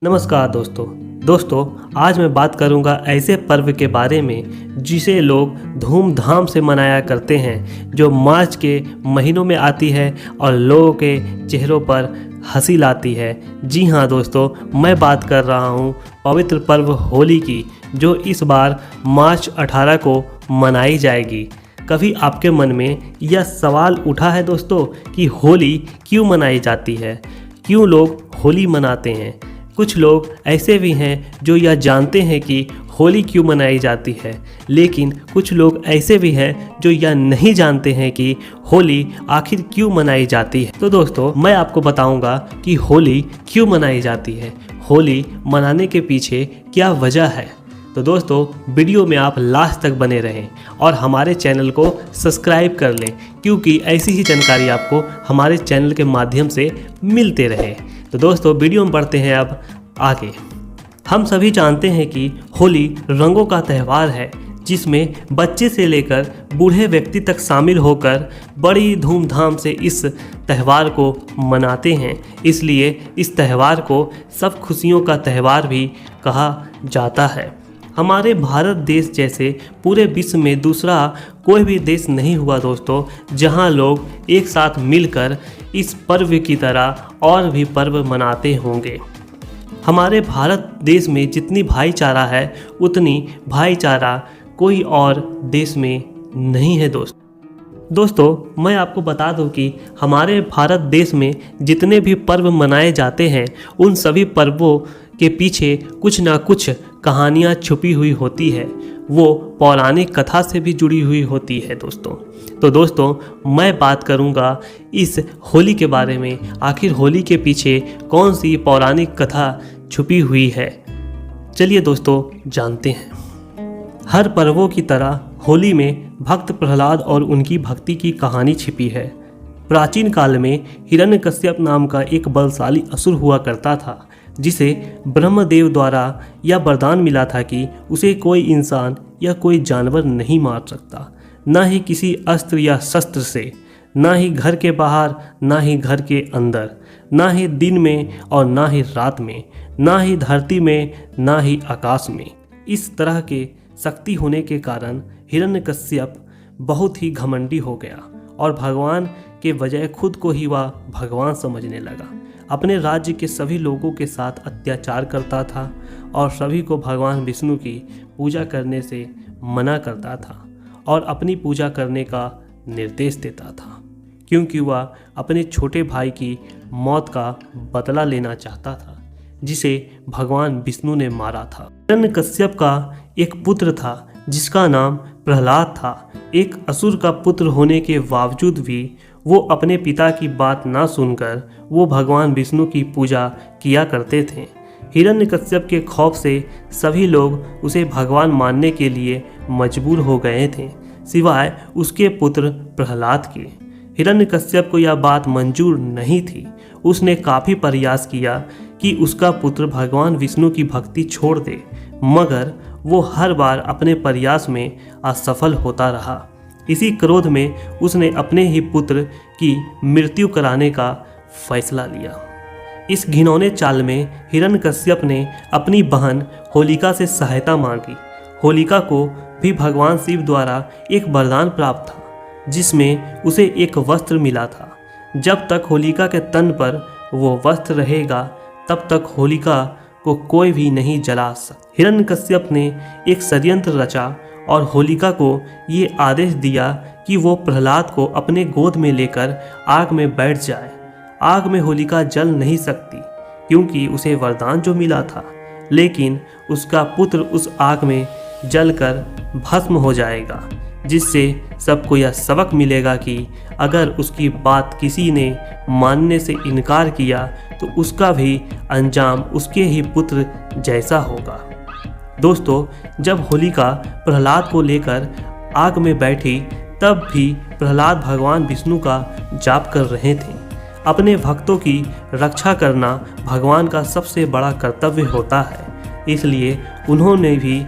नमस्कार दोस्तों आज मैं बात करूंगा ऐसे पर्व के बारे में जिसे लोग धूमधाम से मनाया करते हैं, जो मार्च के महीनों में आती है और लोगों के चेहरों पर हंसी लाती है। जी हाँ दोस्तों, मैं बात कर रहा हूँ पवित्र पर्व होली की, जो इस बार मार्च 18 को मनाई जाएगी। कभी आपके मन में यह सवाल उठा है दोस्तों कि होली क्यों मनाई जाती है, क्यों लोग होली मनाते हैं? कुछ लोग ऐसे भी हैं जो यह जानते हैं कि होली क्यों मनाई जाती है, लेकिन कुछ लोग ऐसे भी हैं जो यह नहीं जानते हैं कि होली आखिर क्यों मनाई जाती है। तो दोस्तों, मैं आपको बताऊंगा कि होली क्यों मनाई जाती है, होली मनाने के पीछे क्या वजह है। तो दोस्तों, वीडियो में आप लास्ट तक बने रहें और हमारे चैनल को सब्सक्राइब कर लें, क्योंकि ऐसी ही जानकारी आपको हमारे चैनल के माध्यम से मिलते रहे। तो दोस्तों, वीडियो में बढ़ते हैं अब आगे। हम सभी जानते हैं कि होली रंगों का त्यौहार है, जिसमें बच्चे से लेकर बूढ़े व्यक्ति तक शामिल होकर बड़ी धूमधाम से इस त्यौहार को मनाते हैं। इसलिए इस त्यौहार को सब खुशियों का त्यौहार भी कहा जाता है। हमारे भारत देश जैसे पूरे विश्व में दूसरा कोई भी देश नहीं हुआ दोस्तों, जहां लोग एक साथ मिलकर इस पर्व की तरह और भी पर्व मनाते होंगे। हमारे भारत देश में जितनी भाईचारा है, उतनी भाईचारा कोई और देश में नहीं है दोस्तों, मैं आपको बता दूं कि हमारे भारत देश में जितने भी पर्व मनाए जाते हैं, उन सभी पर्वों के पीछे कुछ ना कुछ कहानियाँ छुपी हुई होती है। वो पौराणिक कथा से भी जुड़ी हुई होती है दोस्तों। तो दोस्तों, मैं बात करूँगा इस होली के बारे में। आखिर होली के पीछे कौन सी पौराणिक कथा छुपी हुई है, चलिए दोस्तों जानते हैं। हर पर्वों की तरह होली में भक्त प्रहलाद और उनकी भक्ति की कहानी छिपी है। प्राचीन काल में हिरण्यकश्यप नाम का एक बलशाली असुर हुआ करता था, जिसे ब्रह्मदेव द्वारा यह वरदान मिला था कि उसे कोई इंसान या कोई जानवर नहीं मार सकता, ना ही किसी अस्त्र या शस्त्र से, ना ही घर के बाहर, ना ही घर के अंदर, ना ही दिन में और ना ही रात में, ना ही धरती में, ना ही आकाश में। इस तरह के शक्ति होने के कारण हिरण्यकश्यप बहुत ही घमंडी हो गया और भगवान के बजाय खुद को ही वह भगवान समझने लगा। अपने राज्य के सभी लोगों के साथ अत्याचार करता था और सभी को भगवान विष्णु की पूजा करने से मना करता था और अपनी पूजा करने का निर्देश देता था, क्योंकि वह अपने छोटे भाई की मौत का बदला लेना चाहता था, जिसे भगवान विष्णु ने मारा था। हिरण्यकश्यप का एक पुत्र था जिसका नाम प्रहलाद था। एक असुर का पुत्र होने के बावजूद भी वो अपने पिता की बात ना सुनकर वो भगवान विष्णु की पूजा किया करते थे। हिरण्यकश्यप के खौफ से सभी लोग उसे भगवान मानने के लिए मजबूर हो गए थे, सिवाय उसके पुत्र प्रहलाद के। हिरण्यकश्यप को यह बात मंजूर नहीं थी। उसने काफ़ी प्रयास किया कि उसका पुत्र भगवान विष्णु की भक्ति छोड़ दे, मगर वो हर बार अपने प्रयास में असफल होता रहा। इसी क्रोध में उसने अपने ही पुत्र की मृत्यु कराने का फैसला लिया। इस घिनौने चाल में हिरण्यकश्यप ने अपनी बहन होलिका से सहायता मांगी। होलिका को भी भगवान शिव द्वारा एक वरदान प्राप्त था, जिसमें उसे एक वस्त्र मिला था। जब तक होलिका के तन पर वो वस्त्र रहेगा, तब तक होलिका को कोई भी नहीं जला सकता। हिरण्यकश्यप ने एक षड्यंत्र रचा और होलिका को ये आदेश दिया कि वो प्रहलाद को अपने गोद में लेकर आग में बैठ जाए। आग में होलिका जल नहीं सकती, क्योंकि उसे वरदान जो मिला था, लेकिन उसका पुत्र उस आग में जलकर भस्म हो जाएगा, जिससे सबको यह सबक मिलेगा कि अगर उसकी बात किसी ने मानने से इनकार किया तो उसका भी अंजाम उसके ही पुत्र जैसा होगा। दोस्तों, जब होलिका प्रहलाद को लेकर आग में बैठी, तब भी प्रहलाद भगवान विष्णु का जाप कर रहे थे। अपने भक्तों की रक्षा करना भगवान का सबसे बड़ा कर्तव्य होता है, इसलिए उन्होंने भी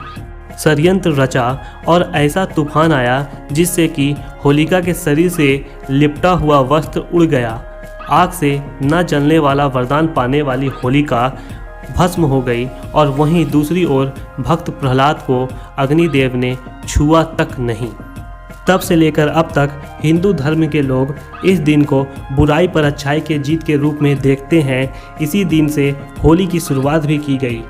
षड्यंत्र रचा और ऐसा तूफान आया जिससे कि होलिका के शरीर से लिपटा हुआ वस्त्र उड़ गया। आग से न जलने वाला वरदान पाने वाली होलिका भस्म हो गई और वहीं दूसरी ओर भक्त प्रहलाद को अग्निदेव ने छुआ तक नहीं। तब से लेकर अब तक हिंदू धर्म के लोग इस दिन को बुराई पर अच्छाई के जीत के रूप में देखते हैं। इसी दिन से होली की शुरुआत भी की गई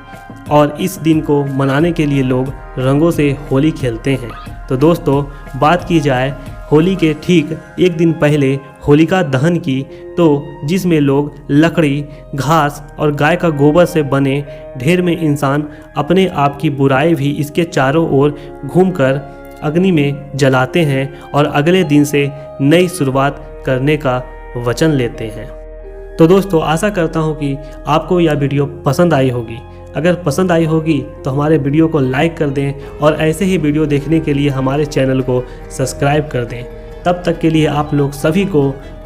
और इस दिन को मनाने के लिए लोग रंगों से होली खेलते हैं। तो दोस्तों, बात की जाए होली के ठीक एक दिन पहले होलिका दहन की, तो जिसमें लोग लकड़ी, घास और गाय का गोबर से बने ढेर में इंसान अपने आप की बुराई भी इसके चारों ओर घूमकर अग्नि में जलाते हैं और अगले दिन से नई शुरुआत करने का वचन लेते हैं। तो दोस्तों, आशा करता हूँ कि आपको यह वीडियो पसंद आई होगी। अगर पसंद आई होगी तो हमारे वीडियो को लाइक कर दें और ऐसे ही वीडियो देखने के लिए हमारे चैनल को सब्सक्राइब कर दें। तब तक के लिए आप लोग सभी को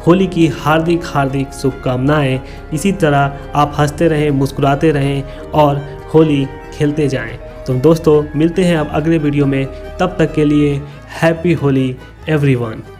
होली की हार्दिक हार्दिक शुभकामनाएं। इसी तरह आप हंसते रहें, मुस्कुराते रहें और होली खेलते जाएं। तो दोस्तों, मिलते हैं अब अगले वीडियो में। तब तक के लिए हैप्पी होली एवरीवन।